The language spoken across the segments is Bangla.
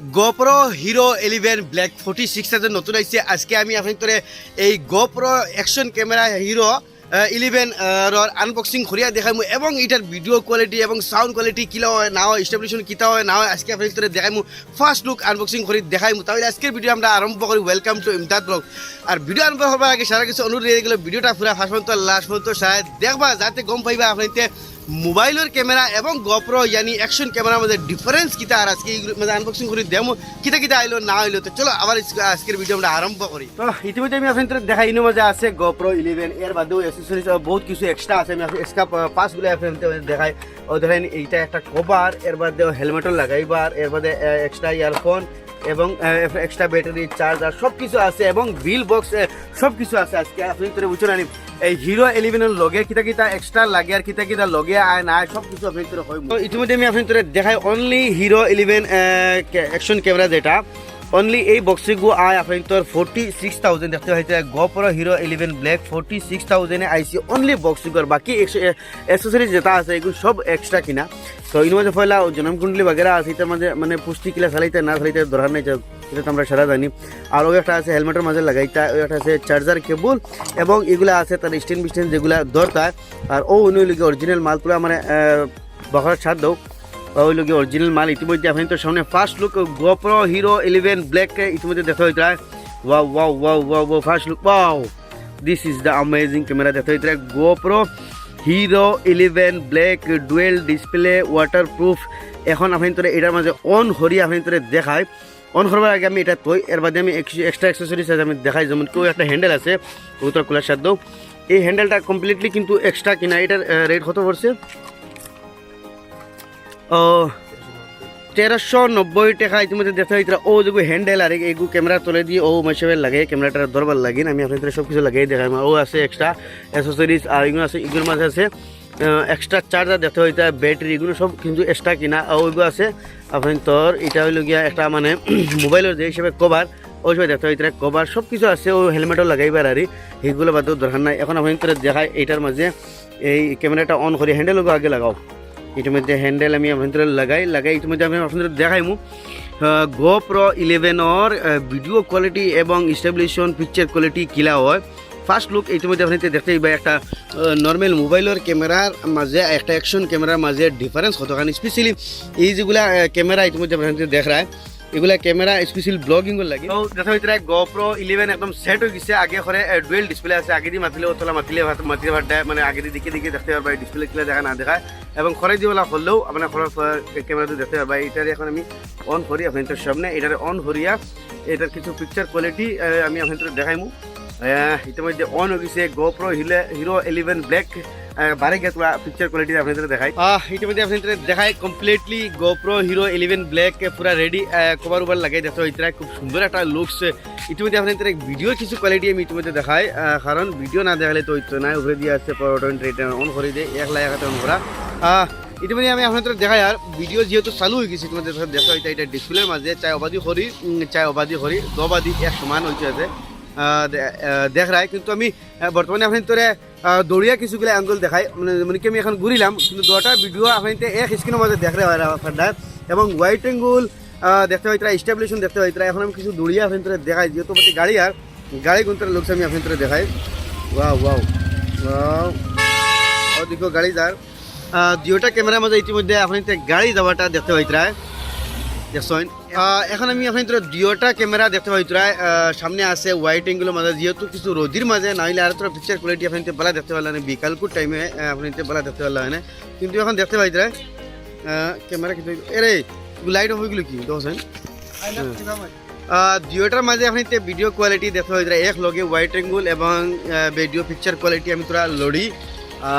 GoPro Hero 11 Black 46 নতুন আইছে। আজকে আমি আপনাদের এই GoPro অ্যাকশন ক্যামেরা হিরো 11 এর আনবক্সিং করিয়া দেখাইমু এবং এটার ভিডিও কোয়ালিটি এবং সাউন্ড কোয়ালিটি কিলা হয় না হয়, স্টেবিলাইজেশন কিতা হয় না হয়, আজকে আপনাদের দেখাইমু ফার্স্ট লুক আনবক্সিং করি দেখাইমু। তাহলে আজকের ভিডিও আমরা আরম্ভ করি। Welcome to Imdad blog. আর ভিডিও আরম্ভ হবার আগে সারা কিছু অনুরোধ রয়ে গেল, ভিডিওটা পুরা ফার্স্ট পর্যন্ত লাস্ট পর্যন্ত সারা দেখবা, যাতে গম পাইবা আপনাদের মোবাইলের ক্যামেরা এবং GoPro ইয়ানি অ্যাকশন ক্যামেরার মধ্যে ডিফারেন্স কিতা। আর আজকে মানে আনবক্সিং করি দেমো কিতা কিতা আইলো না হইলো। তো চলো আবার আজকের ভিডিও আমরা আরম্ভ করি। তো ইতিমধ্যে আমি আপনাদের দেখাই ইনো মধ্যে আছে GoPro 11, এর বাদেও অ্যাক্সেসরিজ বহুত কিছু এক্সট্রা আছে। আমি এক্সট্রা পাসগুলো আপনাদের দেখাই। ও দেখেন এইটা একটা কভার, এর বাদেও হেলমেটও লাগাইবার, এর বাদে এক্সট্রা ইয়ারফোন এবং এক্সট্রা ব্যাটারি চার্জার সব কিছু আছে এবং বিল বক্স সব কিছু আছে। আজকে আপনি তোরে বুঝুন আনি এই হিরো 11 এর লগে কিতা কিতা এক্সট্রা লাগে আর কিতা কিতা লগে আয় না সব কিছু আপনি তোরে হয়। তো ইতিমধ্যে আমি আপনি তোরে দেখাই অনলি হিরো 11 অ্যাকশন ক্যামেরা, যেটা অনলি এই বক্সিগু আয় আপনার তোর 46,000 দেখতে হয়েছে। GoPro Hero 11 Black 46,000 আইসি অনলি বক্সিগর। বাকি অ্যাক্সেসরিজ যেটা আছে এগুলো সব এক্সট্রা কিনা। তো এর মধ্যে পয়লা জনমকুণ্ডলি বাগেরা আছে, এটার মাঝে মানে পুষ্টি কিলা চালাইতে না চালাইতে দরকার নেই, এটা তো আমরা সারা জানি। আর ওই একটা আছে হেলমেটের মাঝে লাগাইতা, ওই একটা আছে চার্জার কেবল এবং এগুলা আছে তার স্ট্যান্ড বিস্ট্যান্ড যেগুলা দরকার। আর ও উনিগুলো অরিজিনাল মালগুলো মানে বকরার ছাড় দাও, ওই লোক অরিজিনাল মাল। ইতিমধ্যে আপনি তো সামনে first look GoPro Hero 11 Black ইতিমধ্যে দেখা হইতে হয়। Wow wow wow wow first look, wow this is the amazing camera দেখতে হইতে হয়। GoPro Hero 11 Black dual display waterproof. এখন আপনি তো এটার মাঝে অন হরিয়া আপনি তো দেখায়। অন করবার আগে আমি এটা তৈ, এর বাদে আমি এক্সট্রা অ্যাক্সেসরিজ আছে আমি দেখাই। যেমন কেউ একটা হ্যান্ডেল আছে ওটার খোলার সাথে দাও। এই হ্যান্ডেলটা কমপ্লিটলি কিন্তু এক্সট্রা কিনা। এটার রেট কত পড়ছে? 1390 টাকা ইতিমধ্যে দেখা হয়েছিল। ও যে হ্যান্ডেল আর এগু ক্যামেরা তোলে দিয়ে ও মেশাবেল লাগে, ক্যামেরাটা ধরবার লাগিন। আমি আপনাদের সব কিছু লাগিয়ে দেখাই। ও আছে এক্সট্রা অ্যাক্সেসরিজ আর এগুলো আছে, এগুলোর মাঝে আছে এক্সট্রা চার্জার দেখতে হইতে হয়, ব্যাটারি এগুলো সব কিন্তু এক্সট্রা কিনা। ওইগুলো আছে আপনার তোর এটা হইল গিয়া একটা মানে মোবাইলের যে হিসেবে কভার, ওই সময় দেখতে হইতে কভার সব কিছু আছে। ও হেলমেটও লাগাইবার আর এইগুলো বাদেও দরকার নাই। এখন আপনাদের দেখায় এইটার মাঝে এই ক্যামেরাটা অন করে হ্যান্ডেলগুলো আগে লাগাও। এটার মধ্যে হ্যান্ডেল আমি আপনাদের লাগাই ইতিমধ্যে আমি আপনাদের দেখাইমু। GoPro 11 ভিডিও কোয়ালিটি এবং স্টেবিলাইজেশন পিকচার কোয়ালিটি কিলা হয়। ফার্স্ট লুক ইতিমধ্যে আপনাদের দেখতে পাই একটা নর্মাল মোবাইলের ক্যামেরার মাঝে একটা অ্যাকশন ক্যামেরার মাঝে ডিফারেন্স হতো। কারণ স্পেশালি এই যেগুলা ক্যামেরা ইতিমধ্যে আপনাদের দেখ রায় এগুলা ক্যামেরা স্পেশাল ব্লগিংয়ের লাগে। তো দেখা হইতে GoPro 11 একদম সেট হয়ে গেছে। আগে করে ডুয়েল ডিসপ্লে আছে, আগে দিয়ে মাতিলে ওতলা মাতিলে ভাত মানে আগে দিয়ে দিকে দেখতে পারবা ডিসপ্লে কিলা দেখা না দেখায় এবং খরাই দিওলা করলেও আপনার ক্যামেরাতে দেখতে পারবা। এটার এখন আমি অন করি আপনাদের সামনে। এটার অন করিয়া এটার কিছু পিকচার কোয়ালিটি আমি আপনাদের দেখাইমু। ইতিমধ্যে অন হয়ে গেছে GoPro Hero 11 Black বারে গিয়ে তোরা পিকচার কোয়ালিটি আপনাদের দেখাই। ইতিমধ্যে আপনাদের দেখায় কমপ্লিটলি GoPro Hero 11 Black পুরা রেডি, কভার ওভার লাগাই দেখতে হইতে খুব সুন্দর একটা লুকস। ইতিমধ্যে আপনাদের ভিডিও কিছু কোয়ালিটি আমি ইতিমধ্যে দেখাই, কারণ ভিডিও না দেখালে তো হইতো না। উপরে দিয়ে আসছে অন করে দিয়ে 1 লাখ অন করা। ইতিমধ্যে আমি আপনাদের দেখাই। আর ভিডিও যেহেতু চালু হয়ে গেছে ইতিমধ্যে দেখা হইতে এটা ডিসপ্লের মাঝে চাই অবাদি করি দবাদি এক সমান হইতে আছে দেখ রায়। কিন্তু আমি বর্তমানে আপনি তোরে দৌড়িয়া কিছুগুলো অ্যাঙ্গল দেখাই, মানে কি আমি এখন ঘুরিলাম কিন্তু দুটা ভিডিও আপনি এক স্ক্রিনের মাঝে দেখতে হয় এবং হোয়াইট অ্যাঙ্গল দেখতে হয়, স্টেবিলাইজেশন দেখতে হয়। এখন আমি কিছু দৌড়িয়া আপনি তোরে দেখাই, যেহেতু প্রতি গাড়ি গুনতে লোক আমি আপনি তোরে দেখাই। ওয়াও ওয়াও ওয়াও ও দেখো গাড়ি যার দুটা ক্যামেরার মাঝে ইতিমধ্যে আপনি গাড়ি যাওয়াটা দেখতে হয় দেখছেন। এখন আমি আপনি দুটা ক্যামেরা দেখতে পাই। সামনে আছে হোয়াইট অ্যাঙ্গেলের মাঝে, যেহেতু কিছু রোদির মাঝে নাহলে আর তোরা পিকচার কোয়ালিটি আপনি বেলা দেখতে পারলেন বিকালকুর টাইমে আপনি বেলা দেখতে পারলেন। কিন্তু এখন দেখতে পাই ক্যামেরা কিন্তু এরে লাইট হয়ে গেল কি দেখছেন। দুটার মাঝে আপনি ভিডিও কোয়ালিটি দেখতে পাই এক লগে হোয়াইট অ্যাঙ্গেল এবং ভিডিও পিকচার কোয়ালিটি আমি তোরা লড়ি।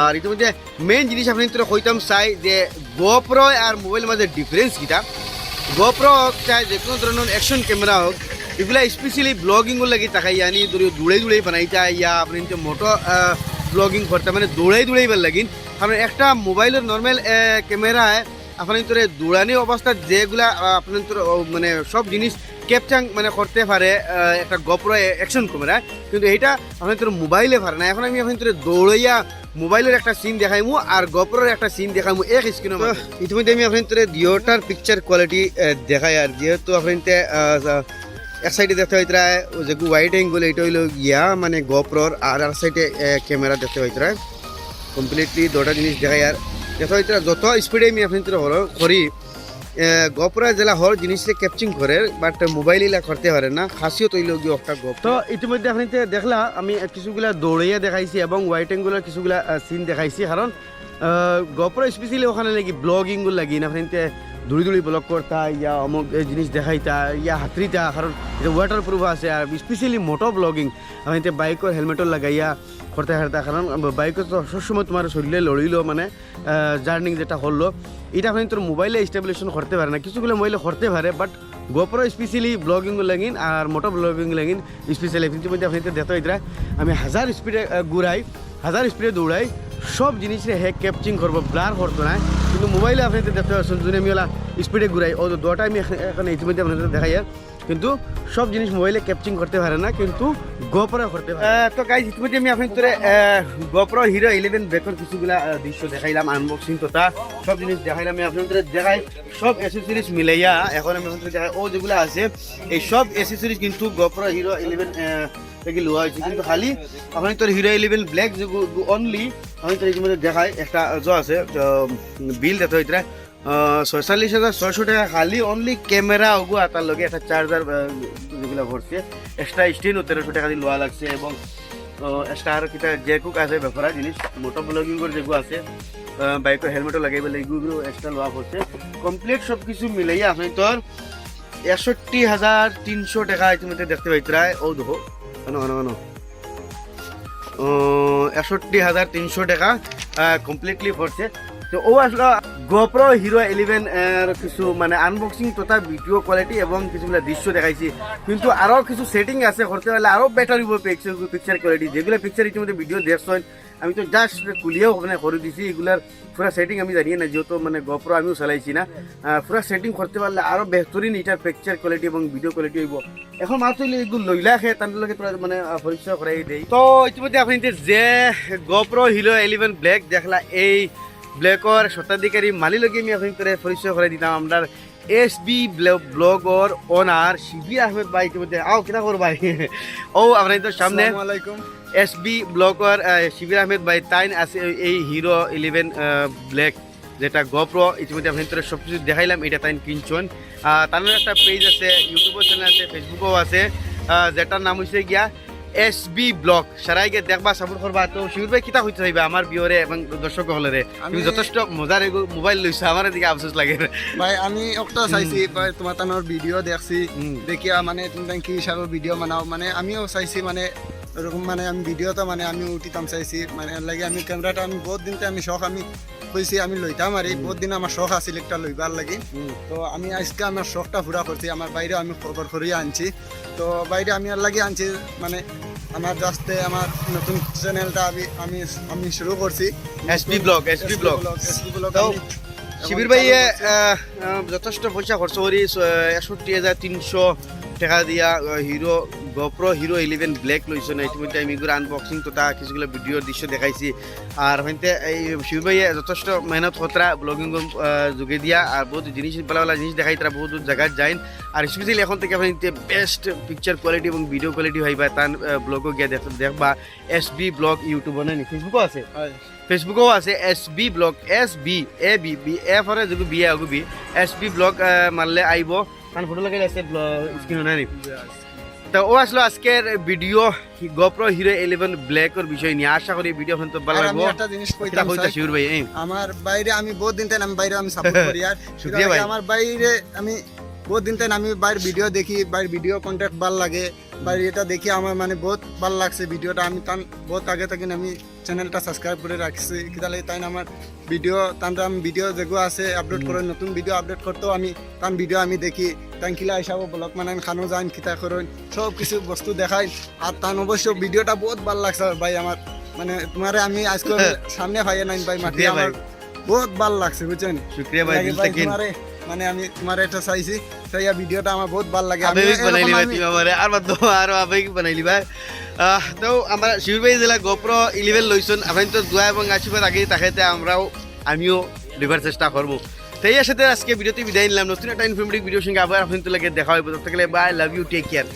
আর ইতিমধ্যে মেইন জিনিস আপনি তোরা কইতাম চাই যে GoPro আর মোবাইলের মাঝে ডিফারেন্স কিটা। GoPro হোক চাই যে কোনো ধরনের অ্যাকশন ক্যামেরা হোক, এগুলা স্পেশালি ব্লগিংও লাগি তাকাই ইয়ানি দৌড়াই বানাইতা ইয়া আপনি মোটো ব্লগিং করতে মানে দৌড়াই ভাল লাগিন। কারণ একটা মোবাইলের নর্মাল ক্যামেরায় আপনার তোরে দৌড়ানি অবস্থা যেগুলা আপনার মানে সব জিনিস ক্যাপচার মানে করতে পারে একটা GoPro অ্যাকশন ক্যামেরা, কিন্তু এইটা আপনার মোবাইলে পারে না। এখন আমি আপনার দৌড়াইয়া মোবাইলের একটা সিন দেখাইমু আর গোপ্রোর একটা সিন দেখাইমু এক স্ক্রিনের মধ্যে। ইতিমধ্যে আমি আপনাদের দুইটার পিকচার কোয়ালিটি দেখাই। আর যেহেতু আপনাদের এক সাইডে দেখতে হইতরা যে ওয়াইড অ্যাঙ্গেল এটা হইলো গিয়া মানে গোপ্রোর, আর আর সাইডে ক্যামেরা দেখতে হইতরা কমপ্লিটলি দুটা জিনিস দেখাই। আর দেখতে হইতরা যত স্পিডে আমি আপনাদের করি গোপ্রো জেলা হর জিনিসে ক্যাপচিং করে, বাট মোবাইল ইলা করতে পারে না, খাসিয়ত হইল গিয়ে একটা গোপ্রো। তো ইতিমধ্যে আপনাদের দেখলা আমি কিছুগুলা দৌড়াইয়া দেখাইছি এবং ওয়াইড অ্যাঙ্গেলের কিছুগুলা সিন দেখাইছি, কারণ গোপ্রো স্পেশালি ওখানে লাগি ব্লগিংগুলো লাগি না আপনাদের দূরি দূরি ব্লগ করতা ইয়া অমুক জিনিস দেখাইতা ইয়া হাতরিতা, কারণ এটা ওয়াটার প্রুফ আছে। আর স্পেশালি মোটো ব্লগিং আপনাদের বাইকের হেলমেটও লাগাইয়া করতে হারতা, কারণ বাইকে তো সবসময় তোমার শরীরে লড়িল মানে জার্নিং যেটা হলো এটা আপনি তোর মোবাইলে স্টেবিলাইজেশন করতে পারে না, কিছুগুলো মোবাইলে করতে পারে, বাট গোপ্রো স্পেশালি ব্লগিং লাগিন আর মোটো ব্লগিং লাগিন স্পেশালি মধ্যে আপনি দেখতে হইতরা আমি 1000 স্পিডে ঘুরাই 1000 স্পিডে দৌড়াই, সব জিনিসে হ্যাক ক্যাপচিং করবো, ব্লার করতো না। কিন্তু মোবাইলে আপনি দেখতে পাচ্ছেন যদি আমি ওলা স্পিডে ঘুরাই ও দুটা আমি এখানে ইতিমধ্যে আপনাদের দেখাই, কিন্তু সব জিনিস মোবাইলে ক্যাপচিং করতে পারে না, কিন্তু গোপ্রো করতে পারে। তো গাইজ ইতিমধ্যে আমি আপনাদের গোপ্রো হিরো 11 ব্ল্যাকের কিছুগুলা দৃশ্য দেখাইলাম, আনবক্সিং তথা সব জিনিস দেখাইলাম। আমি আপনাদের দেখাই সব অ্যাসেসরিজ মিলাইয়া এখন আমি আপনাদের দেখাই ও যেগুলো আছে এই সব অ্যাসেসরিজ কিন্তু গোপ্রো হিরো 11 থেকে লোয়া হয়েছে, কিন্তু খালি আপনি তোর হিরো 11 ব্ল্যাক যে অনলি আমি তোর ইতিমধ্যে দেখাই একটা যে আছে বিল দেখতে হইতরা 46,600 টাকা খালি অনলি ক্যামেরা ওগু তার লগে একটা চার্জার যেগুলো ভরছে, এক্সট্রা স্টেন 1300 টাকা দিয়ে লোয়া লাগছে, এবং এক্সট্রা আর কিটা যে কুক আছে ব্যাপারা জিনিস মোটো ব্লগিং করে যেগুলো আছে বাইকের হেলমেটও লাগাইবে এগুলো এক্সট্রা লোয়া করছে। কমপ্লিট সব কিছু মিলাইয়া আপনি তোর 61,300 টাকা ইতিমধ্যে দেখতে পাইতরায় ও দেখো 61,300 টাকা কমপ্লিটলি পড়ছে। তো ও আসলে গোপ্রো হিরো 11 এর কিছু মানে আনবক্সিং তথা ভিডিও কোয়ালিটি এবং কিছুগুলো দৃশ্য দেখাইছি, কিন্তু আরও কিছু সেটিং আছে করতে পারলে আরও বেটার হইব পিকচার কোয়ালিটি। যেগুলো পিকচার ইতিমধ্যে ভিডিও দেখছেন আমি তো জাস্ট খুলিয়েও ওখানে করে দিছি, এগুলার পুরা সেটিং আমি জানি না, যেহেতু মানে গোপ্রো আমিও চালাইছি না, পুরা সেটিং করতে পারলে আরও বেহতরিন এটার পিকচার কোয়ালিটি এবং ভিডিও কোয়ালিটি হইব। এখন মাত্র এগুলো লইলা খেয়ে তাদের লগে তোরা মানে পরিচয় করাই দেয়। তো ইতিমধ্যে আপনি যে গোপ্রো হিরো 11 ব্ল্যাক দেখলা এই ব্ল্যাকর স্বত্বাধিকারী মালি লগে আমি আপনাদের পরিচয় করে দিতাম আমরা এসবি ব্লগর ওনার শিবির আহমেদ ভাই। ইতিমধ্যে আও কিনা কর ভাই ও আপনাদের সামনে এসবি ব্লগর শিবির আহমেদ ভাই তাই আছে এই হিরো 11 ব্ল্যাক যেটা গোপ্রো ইতিমধ্যে আপনাদের সব কিছু দেখাইলাম, এটা তাই কিনছেন। তার একটা পেজ আছে, ইউটিউবের চ্যানেল আছে, ফেসবুকও আছে, যেটার নাম হচ্ছে গিয়া এসবি ব্লগ, সারাইকে দেখবা সাপোর্ট করবা। তো শিবির ভাই কিতা হইতে হইবা আমার বিয়রে এবং দর্শক হলরে তুমি যথেষ্ট মজার মোবাইল লইছো, আমার দিকে আফসোস লাগে ভাই। আমি একটা চাইছি ভাই তোমার তানোর ভিডিও দেখছি, দেখিয়া মানে তুমি কি হিসাবে ভিডিও বানাও, মানে আমিও চাইছি মানে এরকম মানে আমি ভিডিওটা মানে আমি উঠিতাম চাইছি, মানে লাগে আমি ক্যামেরাটা আমি বহুত দিনতে আমি শখ আমি কইছি আমি লইতাম, আর এই বহুত দিন আমার শখ আছিল একটা লইবার লাগি। তো আমি আজকে আমার শখটা পুরা করছি, আমার বাইরে আমি খবর করিয়া আনছি। তো বাইরে আমি আর লাগে আনছি মানে আমার জাস্টে আমার নতুন চ্যানেলটা আমি শুরু করছি এসবি ব্লগ। শিবির ভাই যথেষ্ট পয়সা খরচ করি 61,300 টাকা দিয়া হিরো গোপ্রো হিরো 11 ব্ল্যাক লইছে না। ইতিমধ্যে আমি এগুলো আনবক্সিং তথা কিছুগুলো ভিডিও দৃশ্য দেখাইছি, আর হইতে এই শিবির ভাই যথেষ্ট মেহনত খতরা ব্লগিং যোগে দিয়া আর বহুত জিনিস ভালো জিনিস দেখাই, তারা বহুত জায়গায় যায়। আর স্পেশালি এখন থেকে আপনি বেস্ট পিকচার কোয়ালিটি এবং ভিডিও কোয়ালিটি হইবা তার ব্লগও গিয়ে দেখবা। এসবি ব্লগ ইউটিউবে নাই, ফেসবুকও আছে, ফেসবুকও আছে SB blog, SBABB F R যদি বিয়ে আগবি এসবি ব্লগ মারলে আইব, কারণ ফটো লাগাই আছে স্ক্রিনে নাই। তো ও আসলে আজকের ভিডিও গোপ্রো হিরো 11 ব্ল্যাকের বিষয় নিয়ে, আশা করি ভিডিও এখন তো ভালো লাগবে। একটা জিনিস কইতাম শিউর ভাই আমার বাইরে আমি বহুত দিন থেকে আমি বাইরে আমি সাপোর্ট করি, আর শুকরিয়া ভাই আমার বাইরে আমি বহুত দিন থেকে আমি বাইরে ভিডিও দেখি, বাইরে ভিডিও কন্টেন্ট ভালো লাগে, বাইরে এটা দেখি আমার মানে বহুত ভালো লাগছে ভিডিওটা। আমি তান বহুত আগে থেকে আমি চ্যানেলটা সাবস্ক্রাইব করে রাখছি, কিতালে তাই আমার ভিডিও তানরা আমি ভিডিও যেগুলো আছে আপলোড করে নতুন ভিডিও আপডেট করতেও আমি তান ভিডিও আমি দেখি, তান কিলা হিসাবে ব্লগ মানে খানো যান কিতা করেন সব কিছু বস্তু দেখাই। আর তান অবশ্য ভিডিওটা বহুত ভালো লাগছে ভাই আমার, মানে তোমারে আমি আজকে সামনে ভাইয়া নাই ভাই মাটি আমার বহুত ভালো লাগছে বুঝছেন। শুকরিয়া ভাই, তোমারে মানে আমি তোমার এটা চাইছি তাই ভিডিওটা আমার বহুত ভালো লাগে আবেগ বানাই লিবা তুমি আমারে আর বাদ দাও আর আবেগ বানাই লিবা তো আমরা শিববাই জেলা গোপ্রো 11 লইছন আপনি তো দোয়া এবং আশীর্বাদ আগেই তাকাইতে আমিও লিবার চেষ্টা করবো তো এই সাথে আজকে ভিডিওতে বিদায় নিলাম নতুন একটা ইনফরমেটিভ ভিডিওর সঙ্গে আবার আপনাদের লাগে দেখা হবে ততক্ষণ bye love you take care